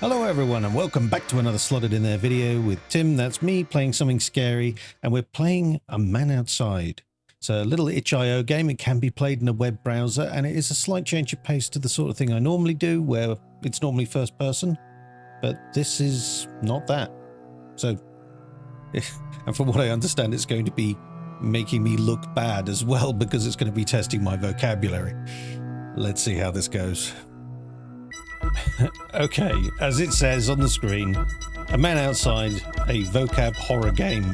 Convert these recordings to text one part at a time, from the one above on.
Hello everyone and welcome back to another Slotted in There video with Tim. That's me playing something scary, and we're playing A Man Outside. It's a little itch.io game. It can be played in a web browser, and it is a slight change of pace to the sort of thing I normally do, where it's normally first person, but this is not that. So, and from what I understand, it's going to be making me look bad as well, because it's going to be testing my vocabulary. Let's see how this goes. Okay, as it says on the screen, A Man Outside, a vocab horror game.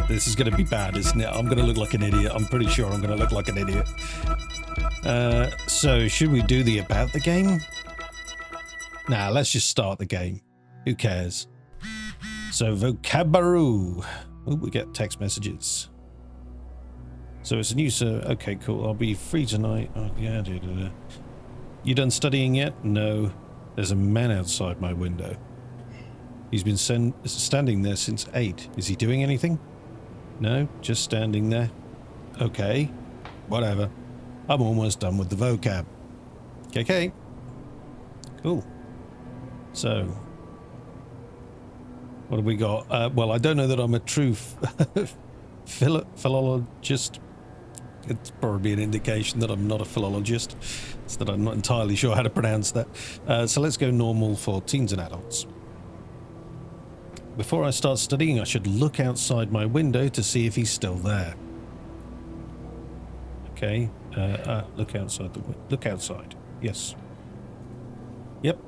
This is going to be bad, isn't it? I'm going to look like an idiot. I'm pretty sure I'm going to look like an idiot. So, should we do the about the game? Nah, let's just start the game. Who cares? So, vocabulary. Oh, we get text messages. So it's a new okay, cool. I'll be free tonight. Oh, yeah. You done studying yet? No. There's a man outside my window. He's been standing there since 8. Is he doing anything? No, just standing there. Okay. Whatever. I'm almost done with the vocab. Okay. Cool. So, what have we got? Well, I don't know that I'm a true philologist. It's probably an indication that I'm not a philologist. It's that I'm not entirely sure how to pronounce that. So let's go normal for teens and adults. Before I start studying, I should look outside my window to see if he's still there. Okay. Look outside the window. Look outside. Yes. Yep.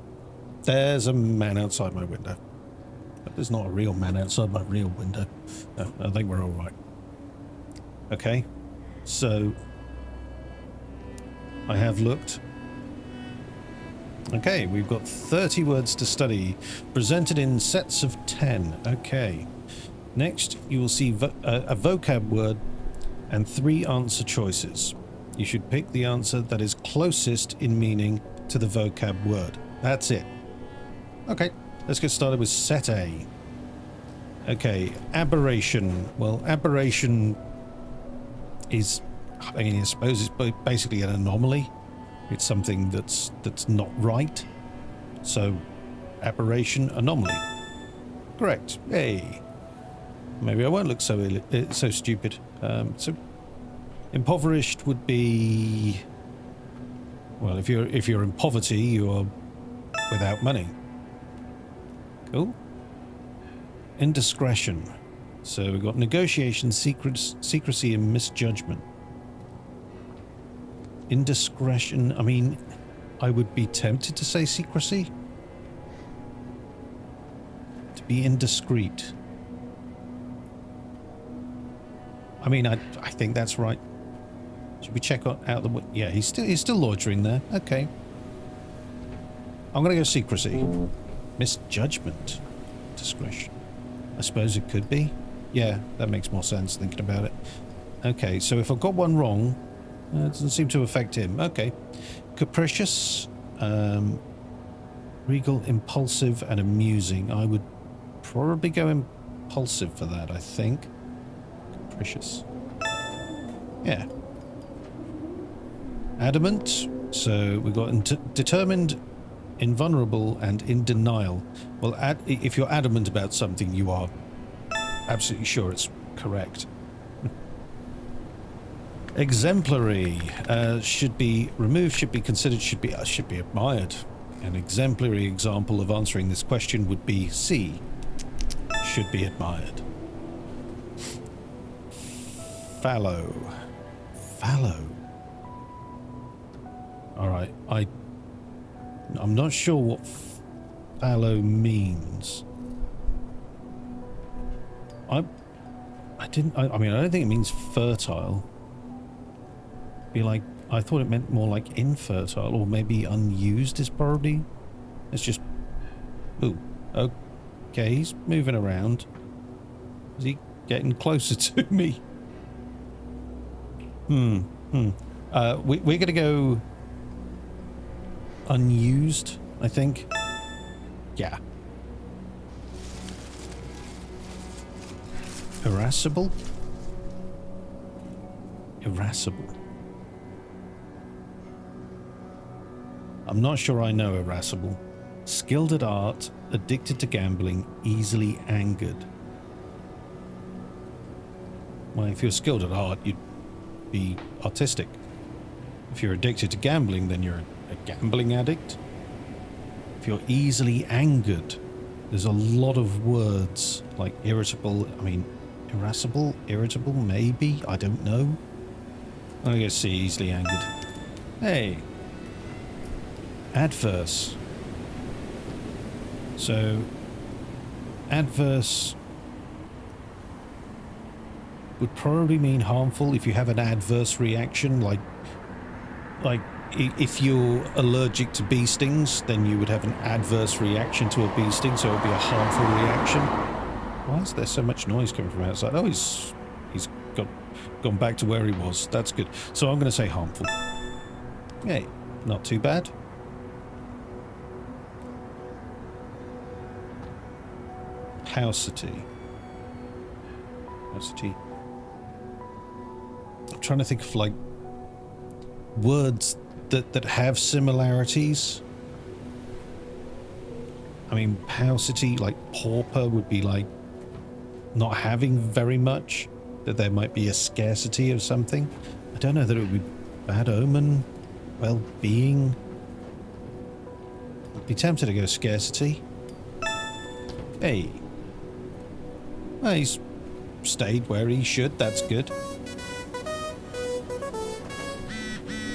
There's a man outside my window. But there's not a real man outside my real window. No, I think we're all right. Okay. So, I have looked. Okay, we've got 30 words to study, presented in sets of 10. Okay. Next, you will see a vocab word and 3 answer choices. You should pick the answer that is closest in meaning to the vocab word. That's it. Okay, let's get started with set A. Okay, aberration. Well, aberration is, I mean, I suppose it's basically an anomaly. It's something that's not right. So, aberration, anomaly. Correct. Hey. Maybe I won't look so stupid. So, impoverished would be, well, if you're in poverty, you're without money. Cool. Indiscretion. So we've got negotiation, secrecy, and misjudgment. Indiscretion, I mean, I would be tempted to say secrecy. To be indiscreet. I mean, I think that's right. Should we check out the... Yeah, he's still loitering there. Okay. I'm going to go secrecy. Misjudgment. Discretion. I suppose it could be. Yeah, that makes more sense thinking about it. Okay, so if I've got one wrong, it doesn't seem to affect him. Okay. Capricious, regal, impulsive, and amusing. I would probably go impulsive for that, I think. Capricious. Yeah. Adamant. So we've got determined, invulnerable, and in denial. Well, if you're adamant about something, you are absolutely sure it's correct. Exemplary. Should be removed, should be considered, should be admired. An exemplary example of answering this question would be C. Should be admired. Fallow. Fallow. Alright, I'm not sure what fallow means. I mean, I don't think it means fertile. Be like, I thought it meant more like infertile, or maybe unused is probably. It's just, ooh, okay, he's moving around. Is he getting closer to me? We're gonna go unused, I think. Yeah. Irascible? Irascible. I'm not sure I know irascible. Skilled at art, addicted to gambling, easily angered. Well, if you're skilled at art, you'd be artistic. If you're addicted to gambling, then you're a gambling addict. If you're easily angered, there's a lot of words like irritable, I mean, irascible, irritable, maybe, I don't know. I guess see, easily angered. Hey. Adverse. So, adverse would probably mean harmful if you have an adverse reaction, like if you're allergic to bee stings, then you would have an adverse reaction to a bee sting, so it would be a harmful reaction. Why is there so much noise coming from outside? Oh, he's gone back to where he was. That's good. So I'm going to say harmful. Hey, not too bad. Paucity. Paucity. I'm trying to think of like words that have similarities. I mean, paucity, like pauper, would be like not having very much, that there might be a scarcity of something. I don't know that it would be bad omen, well-being. I'd be tempted to go scarcity. Hey. Well, he's stayed where he should, that's good.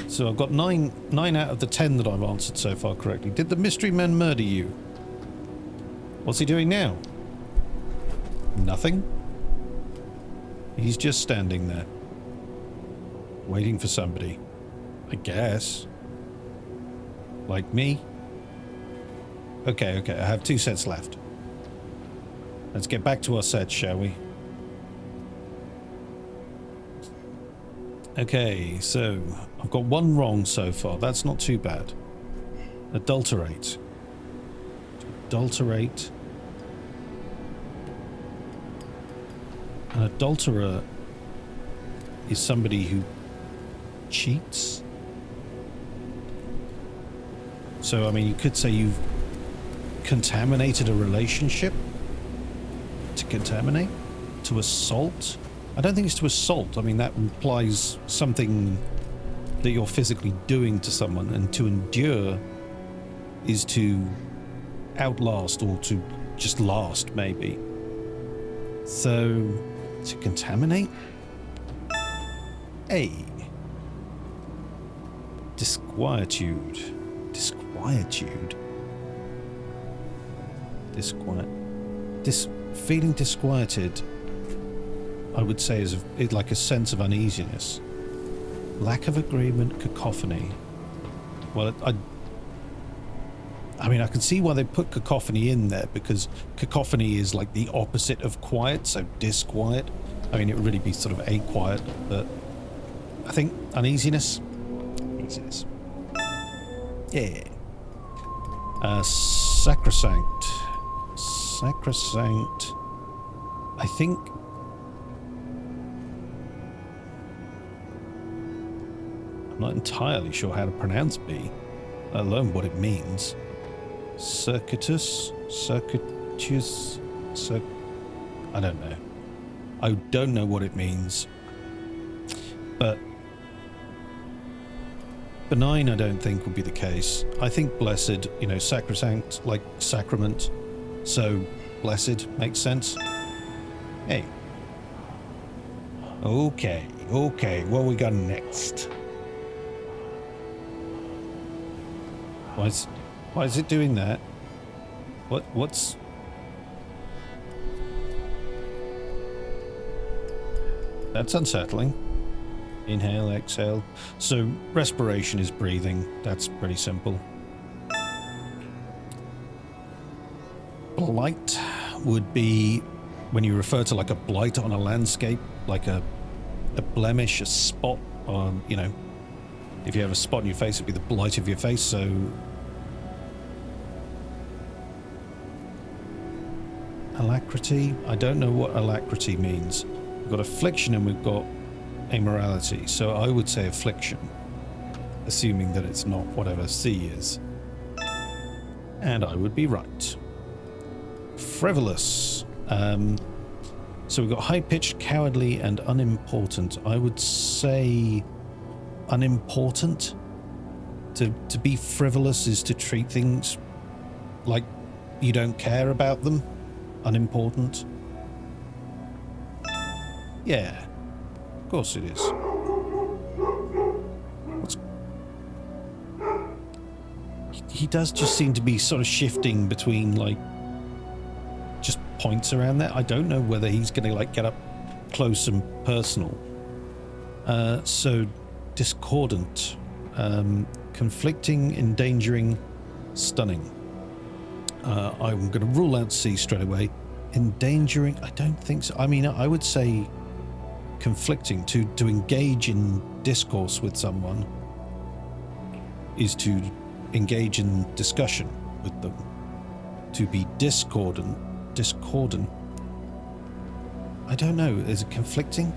So I've got 9 out of the 10 that I've answered so far correctly. Did the mystery man murder you? What's he doing now? Nothing. He's just standing there. Waiting for somebody. I guess. Like me. Okay, I have 2 sets left. Let's get back to our sets, shall we? Okay, so I've got 1 wrong so far. That's not too bad. Adulterate. Adulterate. An adulterer is somebody who cheats. So, I mean, you could say you've contaminated a relationship. To contaminate? To assault? I don't think it's to assault. I mean, that implies something that you're physically doing to someone, and to endure is to outlast or to just last, maybe. So, to contaminate? A. Disquietude. Disquietude? Feeling disquieted, I would say, is like a sense of uneasiness. Lack of agreement, cacophony. Well, I mean, I can see why they put cacophony in there, because cacophony is like the opposite of quiet, so disquiet. I mean, it would really be sort of a quiet, but I think uneasiness. Uneasiness. Yeah. Sacrosanct. Sacrosanct. I think. I'm not entirely sure how to pronounce B, let alone what it means. Circuitous? Circuitous? I don't know. I don't know what it means. But benign, I don't think would be the case. I think blessed, you know, sacrosanct, like sacrament. So blessed makes sense. Hey. Okay, what we got next? Why is it doing that? What's... That's unsettling. Inhale, exhale. So respiration is breathing. That's pretty simple. Blight would be when you refer to like a blight on a landscape, like a blemish, a spot on, you know, if you have a spot on your face, it'd be the blight of your face. So alacrity, I don't know what alacrity means. We've got affliction and we've got amorality, so I would say affliction, assuming that it's not whatever C is. And I would be right. Frivolous. So we've got high-pitched, cowardly, and unimportant. I would say unimportant. To be frivolous is to treat things like you don't care about them. Unimportant. Yeah, of course it is. He does just seem to be sort of shifting between, like, just points around there. I don't know whether he's going to, like, get up close and personal. So, discordant. Conflicting, endangering, stunning. I'm going to rule out C straight away. Endangering, I don't think so. I mean, I would say conflicting. To engage in discourse with someone is to engage in discussion with them. To be discordant. I don't know. Is it conflicting?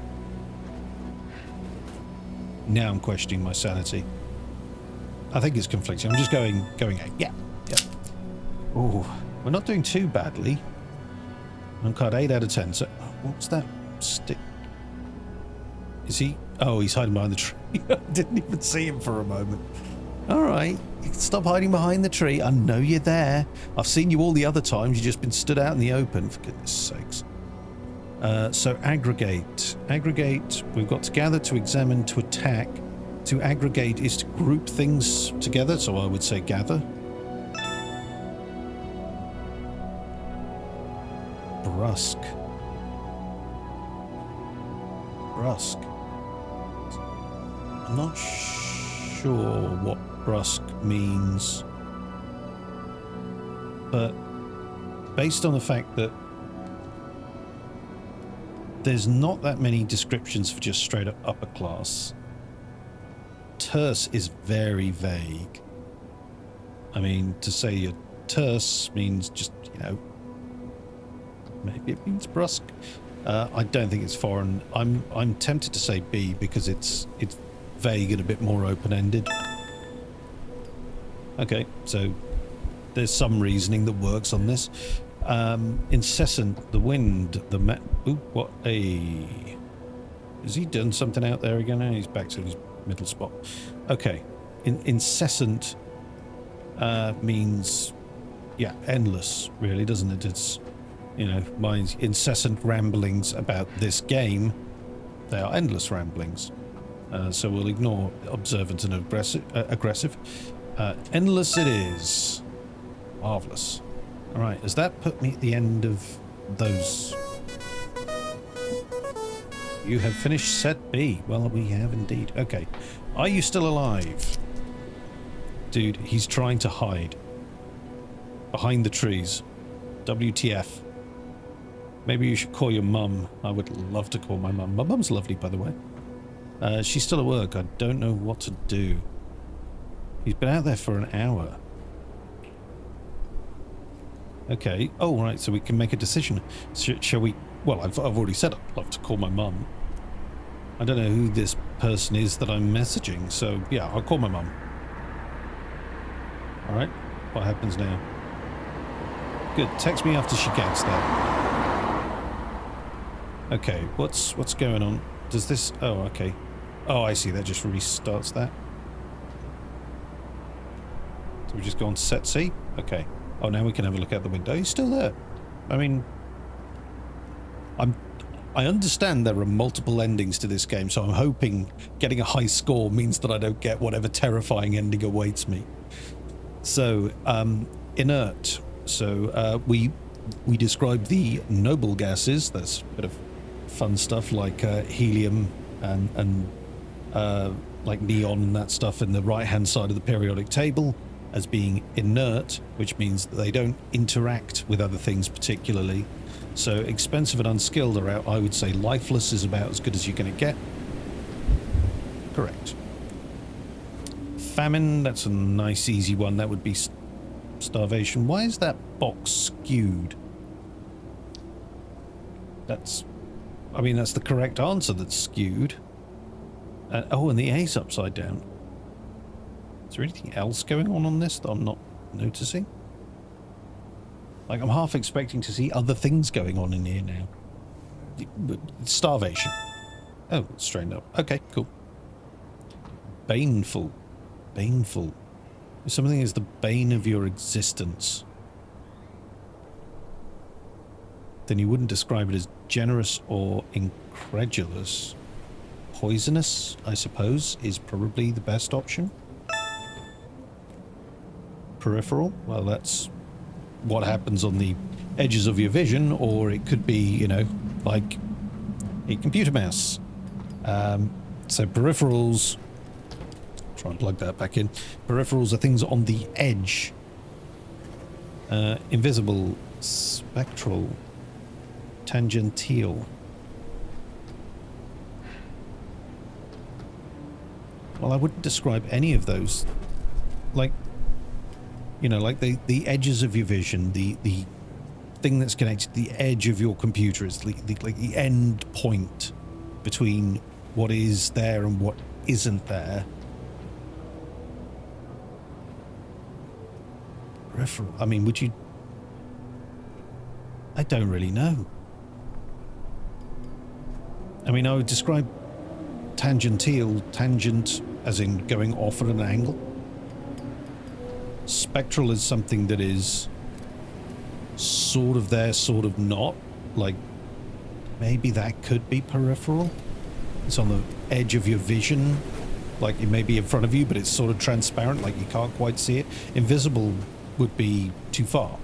Now I'm questioning my sanity. I think it's conflicting. I'm just going out. Yeah. Oh, we're not doing too badly. On card 8 out of 10. So, what's that stick? Is he? Oh, he's hiding behind the tree. I didn't even see him for a moment. All right. Stop hiding behind the tree. I know you're there. I've seen you all the other times. You've just been stood out in the open, for goodness sakes. So aggregate. Aggregate, we've got to gather, to examine, to attack. To aggregate is to group things together, so I would say gather. Brusque. I'm not sure what brusque means, but based on the fact that there's not that many descriptions for just straight up upper class, terse is very vague. I mean, to say you're terse means just, maybe it means brusque. I don't think it's foreign. I'm tempted to say B because it's vague and a bit more open-ended. Okay, so there's some reasoning that works on this. Incessant, the wind, ooh, what a... Has he done something out there again? He's back to his middle spot. Okay, incessant means, yeah, endless, really, doesn't it? It's, my incessant ramblings about this game, they are endless ramblings. So we'll ignore observant and aggressive. Endless it is. Marvellous. All right, has that put me at the end of those? You have finished set B. Well, we have indeed. Okay. Are you still alive? Dude, he's trying to hide. Behind the trees. WTF. Maybe you should call your mum. I would love to call my mum. My mum's lovely, by the way. She's still at work. I don't know what to do. He's been out there for an hour. Okay. Oh, right. So we can make a decision. Shall we... Well, I've already said I'd love to call my mum. I don't know who this person is that I'm messaging. So, yeah, I'll call my mum. All right. What happens now? Good. Text me after she gets there. Okay. What's going on? Does this... Oh, okay. Oh, I see. That just restarts that. So we just go on to set C? Okay. Oh, now we can have a look out the window. He's still there. I mean... I understand there are multiple endings to this game, so I'm hoping getting a high score means that I don't get whatever terrifying ending awaits me. So, inert. So, we describe the noble gases. That's a bit of fun stuff like helium and like neon and that stuff in the right-hand side of the periodic table as being inert, which means that they don't interact with other things particularly. So expensive and unskilled are out. I would say lifeless is about as good as you're going to get. Correct. Famine, that's a nice easy one. That would be starvation. Why is that box skewed? That's the correct answer that's skewed. Oh, and the A's upside down. Is there anything else going on this that I'm not noticing? Like, I'm half expecting to see other things going on in here now. Starvation. Oh, straightened up. Okay, cool. Baneful. Baneful. If something is the bane of your existence, then you wouldn't describe it as generous or incredulous. Poisonous, I suppose, is probably the best option. Peripheral, well, that's what happens on the edges of your vision, or it could be, you know, like a computer mouse. So peripherals, try and plug that back in. Peripherals are things on the edge. Invisible, spectral, tangential. Well, I wouldn't describe any of those. Like, you know, like the edges of your vision, the thing that's connected to the edge of your computer is like the end point between what is there and what isn't there. Peripheral. I mean, would you... I don't really know. I mean, I would describe tangential, tangent as in going off at an angle. Spectral is something that is sort of there, sort of not. Like, maybe that could be peripheral. It's on the edge of your vision. Like, it may be in front of you, but it's sort of transparent, like you can't quite see it. Invisible would be too far.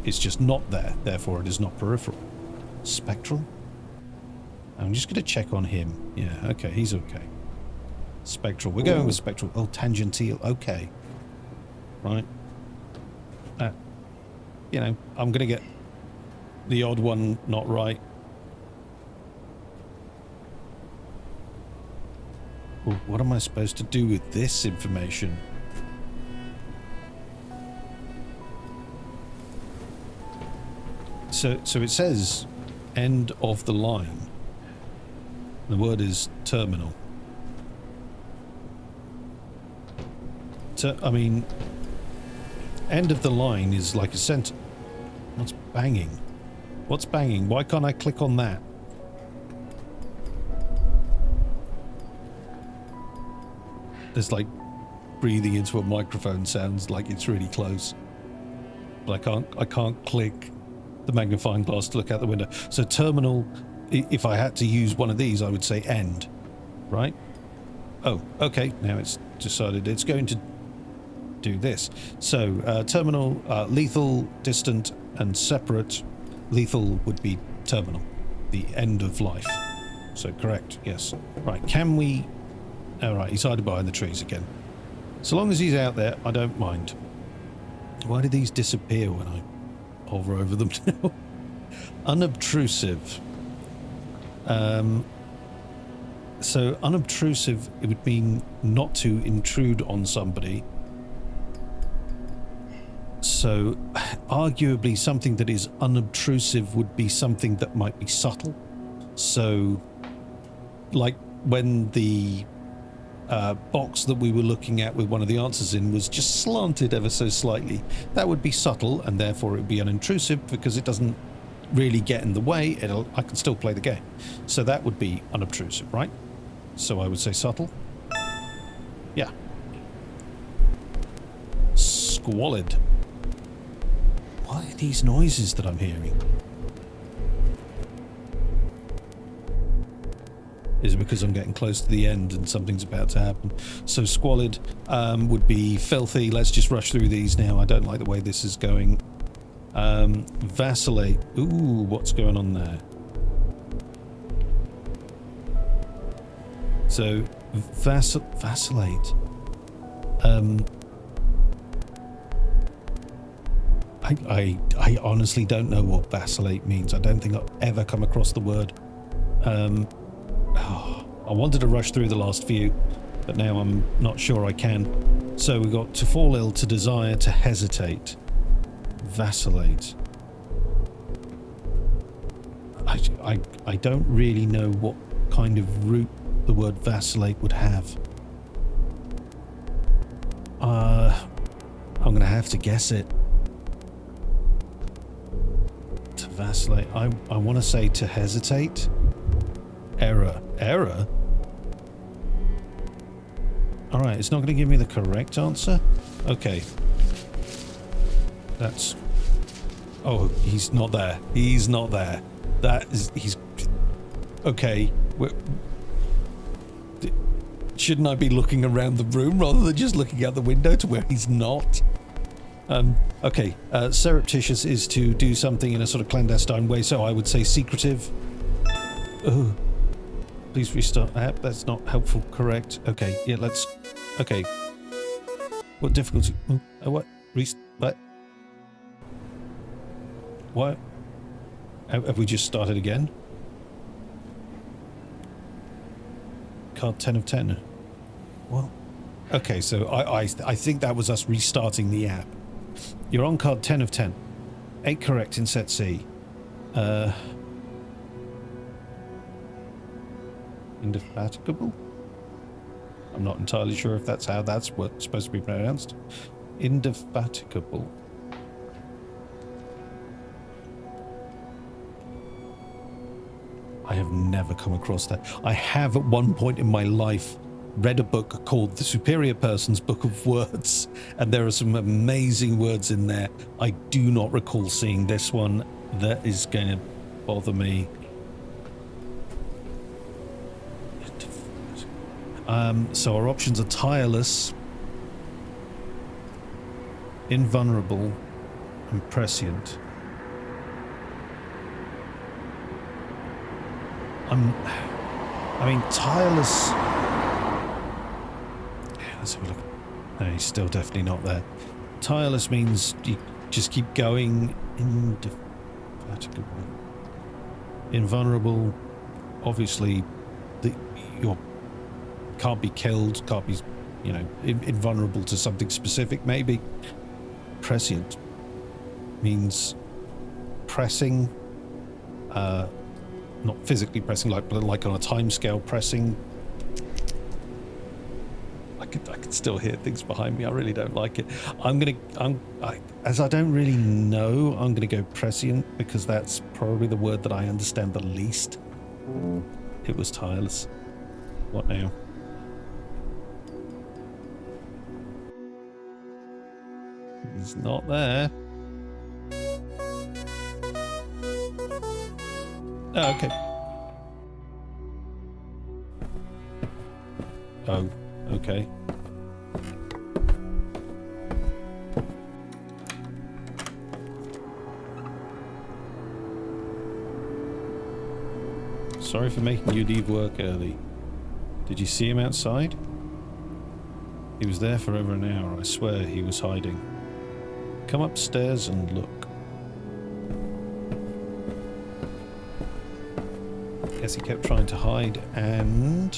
It's just not there, therefore it is not peripheral. Spectral? I'm just going to check on him. Yeah, okay, he's okay. Spectral. We're going with spectral. Oh, tangential. Okay. Right. You know, I'm going to get the odd one not right. Well, what am I supposed to do with this information? So it says end of the line. The word is terminal. I mean, end of the line is like a sentence. What's banging? What's banging? Why can't I click on that? There's like breathing into a microphone sounds like it's really close. But I can't click the magnifying glass to look out the window. So terminal, if I had to use one of these, I would say end, right? Oh, okay. Now it's decided it's going to do this. So terminal, lethal, distant, and separate. Lethal would be terminal, the end of life. So correct, yes. Right, can we... All right, he's hiding behind the trees again. So long as he's out there, I don't mind. Why do these disappear when I hover over them now? Unobtrusive. So unobtrusive, it would mean not to intrude on somebody. So arguably something that is unobtrusive would be something that might be subtle. So like when the box that we were looking at with one of the answers in was just slanted ever so slightly, that would be subtle, and therefore it would be unintrusive because it doesn't really get in the way. I can still play the game. So that would be unobtrusive, right? So I would say subtle. Yeah. Squalid. What are these noises that I'm hearing? Is it because I'm getting close to the end and something's about to happen? So squalid would be filthy. Let's just rush through these now. I don't like the way this is going. Vacillate. Ooh, what's going on there? So vacillate. I honestly don't know what vacillate means. I don't think I've ever come across the word. I wanted to rush through the last few, but now I'm not sure I can. So we've got to fall ill, to desire, to hesitate, vacillate. I don't really know what kind of root the word vacillate would have. I'm going to have to guess it. vacillate. I want to say to hesitate. Error. Error? Alright, it's not going to give me the correct answer? Okay. That's... Oh, he's not there. He's not there. That is... He's... Okay. Shouldn't I be looking around the room rather than just looking out the window to where he's not? Okay. Surreptitious is to do something in a sort of clandestine way, so I would say secretive. Oh. Please restart app. That's not helpful. Correct. Okay. Yeah, let's... Okay. What difficulty? What? What? What? Have we just started again? Card 10 of 10. Well, okay, so I think that was us restarting the app. You're on card 10 of 10. 8 correct in set C. Indefatigable? I'm not entirely sure if that's how that's what's supposed to be pronounced. Indefatigable. I have never come across that. I have at one point in my life read a book called The Superior Person's Book of Words, and there are some amazing words in there. I do not recall seeing this one. That is going to bother me. So our options are tireless, invulnerable, and prescient. I mean, tireless... Let's have a look. No, he's still definitely not there. Tireless means you just keep going. Indefatigable. Invulnerable, obviously, you can't be killed, can't be, you know, invulnerable to something specific, maybe. Prescient means pressing, not physically pressing, like on a time scale pressing. I could still hear things behind me. I really don't like it. As I don't really know, I'm gonna go prescient because that's probably the word that I understand the least. It was tireless. What now? He's not there. Oh, okay. Oh, okay. Sorry for making you leave work early. Did you see him outside? He was there for over an hour. I swear he was hiding. Come upstairs and look. Guess he kept trying to hide, and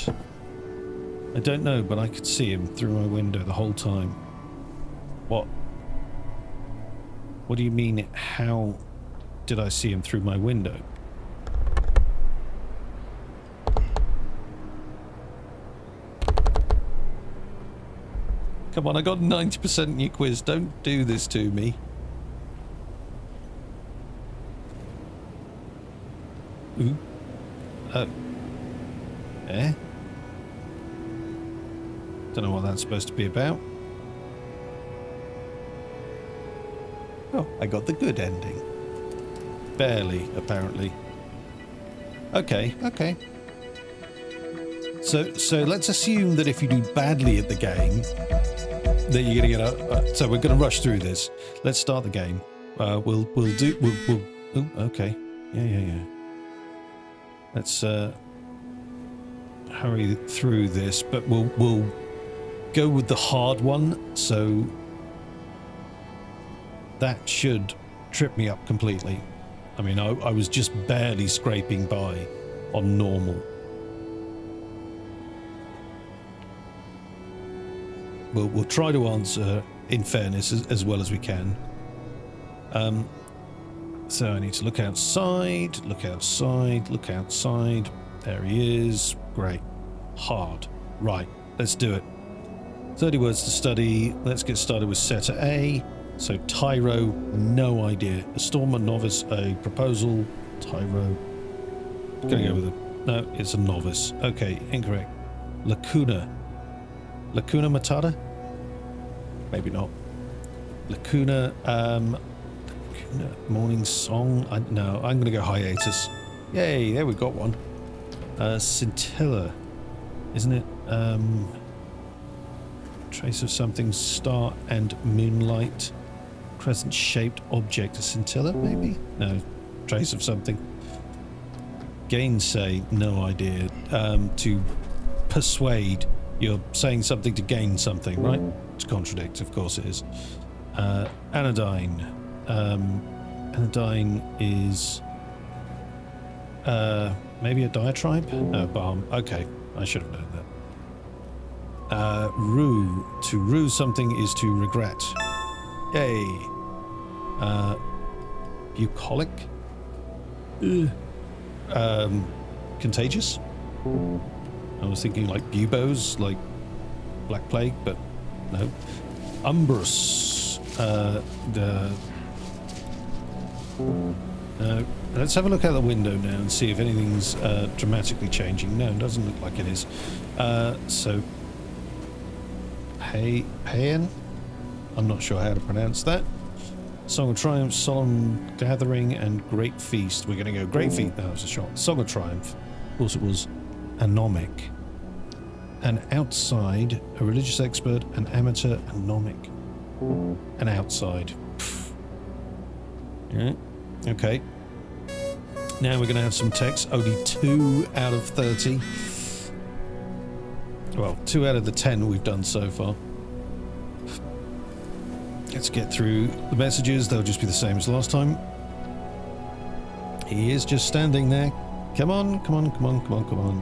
I don't know, but I could see him through my window the whole time. What? What do you mean, how did I see him through my window? Come on, I got 90% in your quiz. Don't do this to me. Ooh. Oh. Eh? Don't know what that's supposed to be about. Oh, I got the good ending. Barely, apparently. Okay, okay. So let's assume that if you do badly at the game, that you're gonna get a. So we're gonna rush through this. Let's start the game. We'll. Oh, okay. Yeah. Let's hurry through this, but we'll go with the hard one. So that should trip me up completely. I mean, I was just barely scraping by on normal. We'll try to answer in fairness as well as we can. So I need to look outside, look outside, look outside. There he is. Great. Hard. Right. Let's do it. 30 words to study. Let's get started with setter A. So tyro, no idea. A storm, a novice, a proposal, tyro. Gonna go with it. No, it's a novice. Okay, incorrect. Lacuna. Lacuna Matata? Maybe not. Lacuna, Lacuna Morning Song? No, I'm gonna go hiatus. Yay, there we got one. Scintilla. Isn't it? Trace of something, star and moonlight. Crescent-shaped object, a scintilla, maybe? No, trace of something. Gainsay, no idea. To persuade, you're saying something to gain something, right? To contradict, of course it is. Anodyne. Anodyne is maybe a diatribe? No, balm. Okay, I should have known that. Rue. To rue something is to regret. Yay. Bucolic. Contagious. I was thinking like buboes, like Black Plague, but no. Umbrous. Let's have a look out the window now and see if anything's dramatically changing. No, it doesn't look like it is. So, Paean? I'm not sure how to pronounce that. Song of Triumph, Solemn Gathering, and Great Feast. We're going to go Great Feast. That was a shot. Song of Triumph. Of course, it was anomic. An outside, a religious expert, an amateur, anomic. An outside. Yeah. Okay. Now we're going to have some text. Only 2 out of 30. Well, 2 out of the 10 we've done so far. Let's get through the messages. They'll just be the same as last time. He is just standing there. Come on, come on, come on, come on, come on.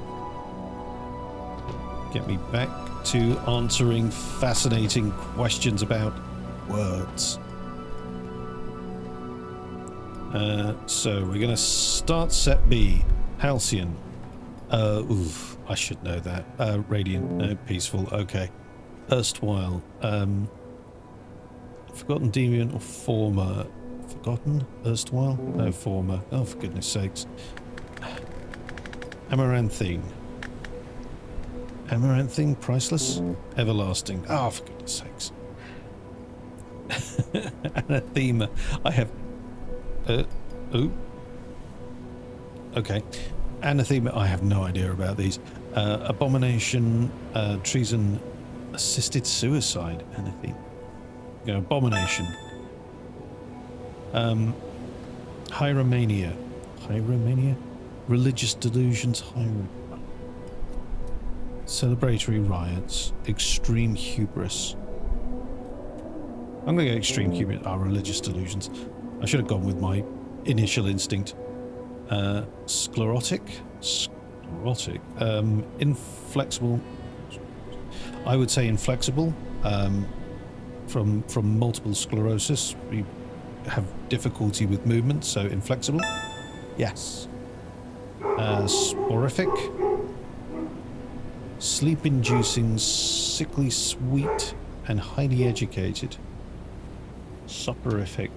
Get me back to answering fascinating questions about words. So we're going to start set B. Halcyon. Oof, I should know that. Radiant. No, peaceful. Okay. Erstwhile. Forgotten, deviant, or former. Forgotten? Erstwhile? No, former. Oh, for goodness sakes. Amaranthine. Amaranthine? Priceless? Everlasting. Oh, for goodness sakes. Anathema. I have... ooh. Okay. Anathema. I have no idea about these. Abomination. Treason. Assisted suicide. Anathema. You know, abomination. Hieromania. Hieromania? Religious delusions. Celebratory riots. Extreme hubris. I'm going to go extreme hubris. Religious delusions. I should have gone with my initial instinct. Sclerotic? Sclerotic. Inflexible. I would say inflexible. From multiple sclerosis, we have difficulty with movement, so inflexible. Yes. Sporific. Sleep-inducing, sickly sweet, and highly educated. Soporific.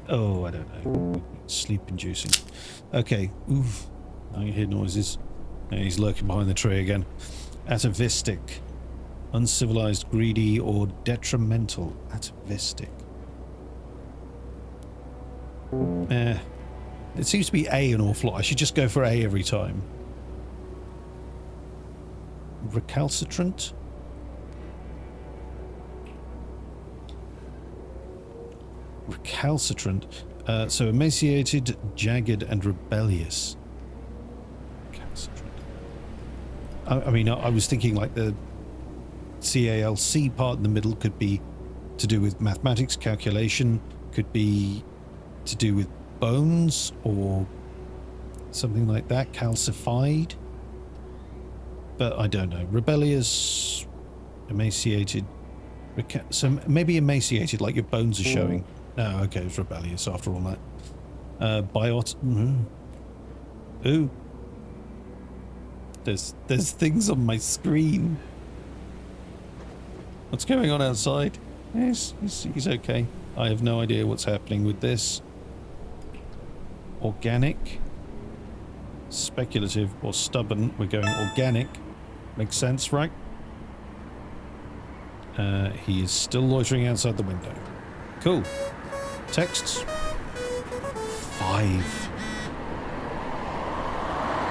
Oh, I don't know. Sleep-inducing. Okay. Oof. I hear noises. He's lurking behind the tree again. Atavistic. Uncivilized, greedy, or detrimental. Atavistic. It seems to be A an awful lot. I should just go for A every time. Recalcitrant? Recalcitrant. So emaciated, jagged, and rebellious. Recalcitrant. I mean, I was thinking like the CALC part in the middle could be to do with mathematics, calculation, could be to do with bones or something like that, calcified. But I don't know. Rebellious, emaciated, so maybe emaciated, like your bones are showing. No, okay, it's rebellious after all that. Ooh. There's things on my screen. What's going on outside? Yes, he's okay. I have no idea what's happening with this. Organic, speculative, or stubborn. We're going organic. Makes sense, right? He is still loitering outside the window. Cool. Texts. 5.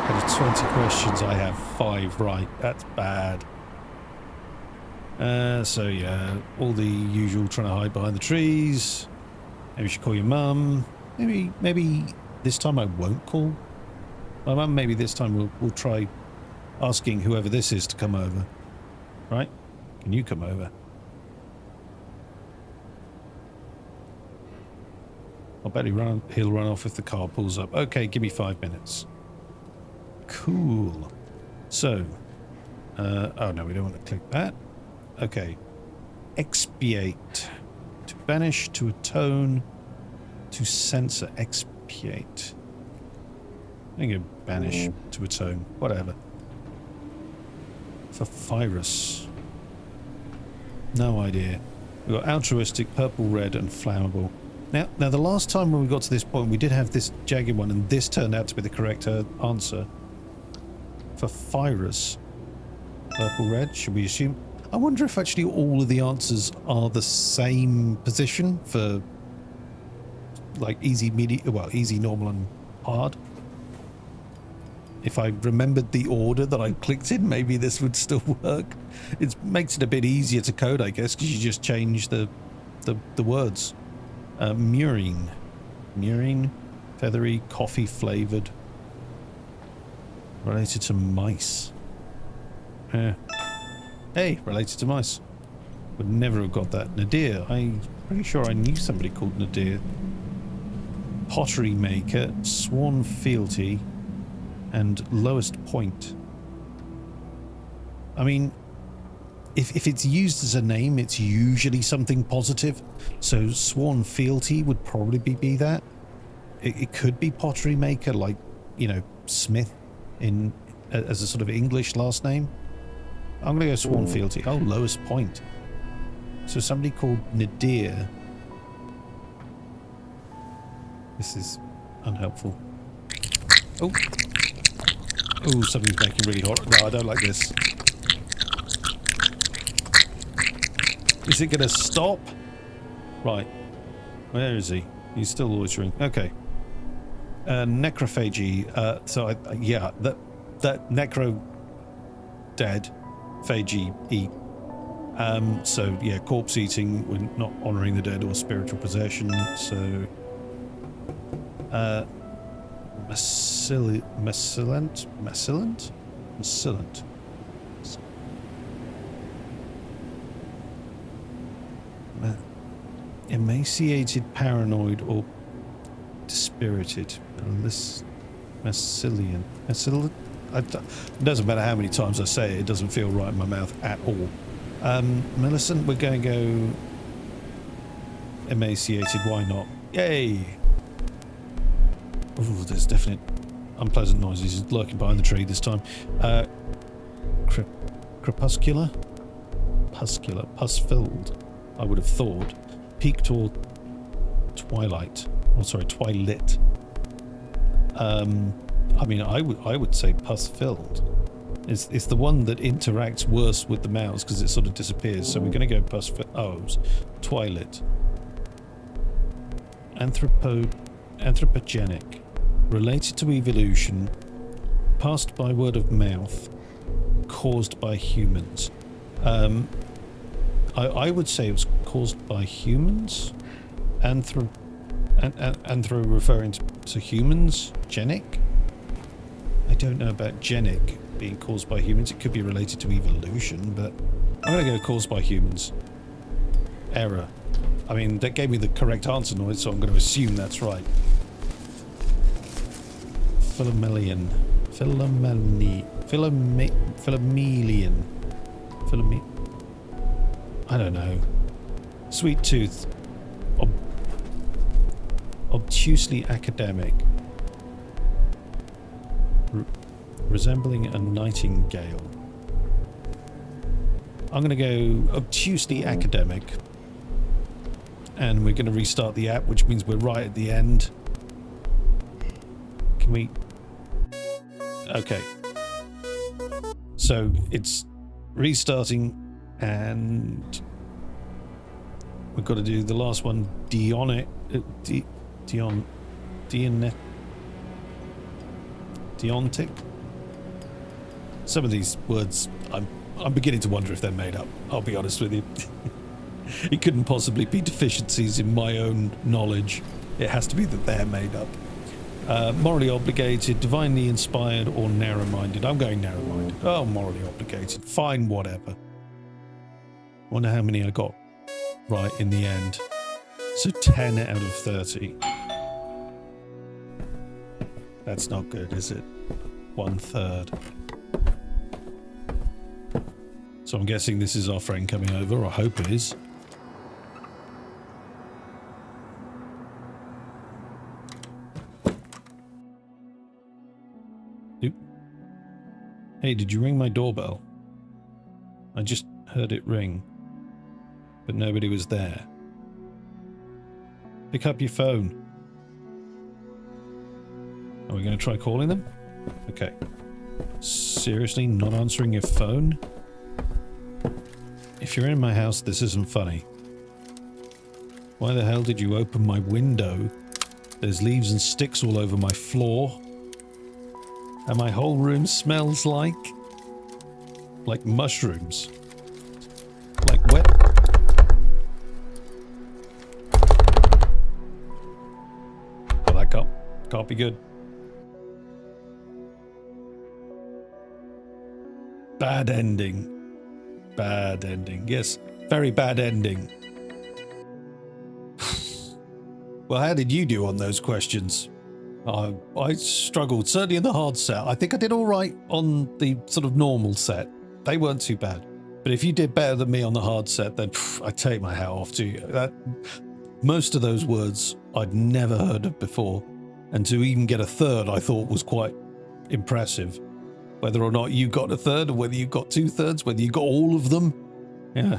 Out of 20 questions, I have 5 right. That's bad. So yeah, all the usual, trying to hide behind the trees. Maybe you should call your mum. Maybe this time I won't call my mum. Maybe this time we'll try asking whoever this is to come over. Right? Can you come over? I'll bet he'll run off if the car pulls up. Okay, give me 5 minutes. Cool. So, oh no, we don't want to click that. Okay. Expiate. To banish, to atone, to censor. Expiate. I'm going to go banish, to atone, whatever. For virus. No idea. We've got altruistic, purple, red, and flammable. Now the last time when we got to this point, we did have this jagged one, and this turned out to be the correct answer. For virus. Purple, red, should we assume? I wonder if actually all of the answers are the same position for like easy, medium, well, easy, normal, and hard. If I remembered the order that I clicked in, maybe this would still work. It makes it a bit easier to code, I guess, because you just change the words. Murine. Murine, feathery, coffee flavored. Related to mice. Hey, related to mice. Would never have got that. Nadir. I'm pretty sure I knew somebody called Nadir. Pottery maker, sworn fealty, and lowest point. I mean, if it's used as a name, it's usually something positive. So sworn fealty would probably be that. It could be pottery maker, like, you know, Smith in as a sort of English last name. I'm going to go sworn fealty. Oh, lowest point. So somebody called Nadir. This is unhelpful. Oh. Oh, something's making really hot. No, I don't like this. Is it going to stop? Right. Where is he? He's still loitering. Okay. Necrophagy. So, yeah, that necro dead. Phagy eat. So, yeah, corpse eating. We're not honouring the dead or spiritual possession. So, Macillant. Emaciated, paranoid, or dispirited. Macillian. It doesn't matter how many times I say it, it doesn't feel right in my mouth at all. Millicent, we're going to go emaciated. Why not? Yay! Ooh, there's definite unpleasant noises. He's lurking behind the tree this time. Crepuscular? Puscular. Pus-filled, I would have thought. Peaked or twilight. Oh, sorry, twilit. I mean, I would say pus-filled. It's the one that interacts worse with the mouse because it sort of disappears. So we're going to go pus-filled. Oh, twilit. Anthropogenic. Related to evolution, passed by word of mouth, caused by humans. I would say it was caused by humans. Anthro referring to humans. Genic? I don't know about genic being caused by humans. It could be related to evolution, but I'm going to go caused by humans. Error. I mean, that gave me the correct answer noise, so I'm going to assume that's right. Philomelian. I don't know. Sweet tooth. Obtusely academic. Resembling a nightingale. I'm going to go obtusely academic. and we're going to restart the app, which means we're right at the end. Can we... Okay. So it's restarting, and we've got to do the last one, Deontic. Some of these words, I'm beginning to wonder if they're made up. I'll be honest with you. It couldn't possibly be deficiencies in my own knowledge. It has to be that they're made up. Morally obligated, divinely inspired, or narrow-minded. I'm going narrow-minded. Oh, morally obligated. Fine, whatever. Wonder how many I got right in the end. So 10 out of 30. That's not good, is it? 1/3. So I'm guessing this is our friend coming over. I hope it is. Oop. Hey, did you ring my doorbell? I just heard it ring, but nobody was there. Pick up your phone. Are we going to try calling them? Okay. Seriously, not answering your phone? If you're in my house, this isn't funny. Why the hell did you open my window? There's leaves and sticks all over my floor. And my whole room smells like mushrooms. Like wet. Well, that can't be good. Bad ending. Bad ending. Yes, very bad ending. Well, how did you do on those questions? I struggled, certainly in the hard set. I think I did all right on the sort of normal set. They weren't too bad. But if you did better than me on the hard set, then I take my hat off to you. Most of those words I'd never heard of before. And to even get a third, I thought was quite impressive. Whether or not you got a third, or whether you got 2/3, whether you got all of them. Yeah,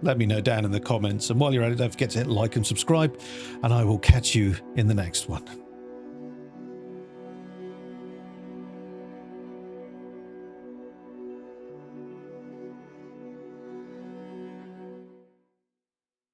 let me know down in the comments. And while you're at it, don't forget to hit like and subscribe. And I will catch you in the next one.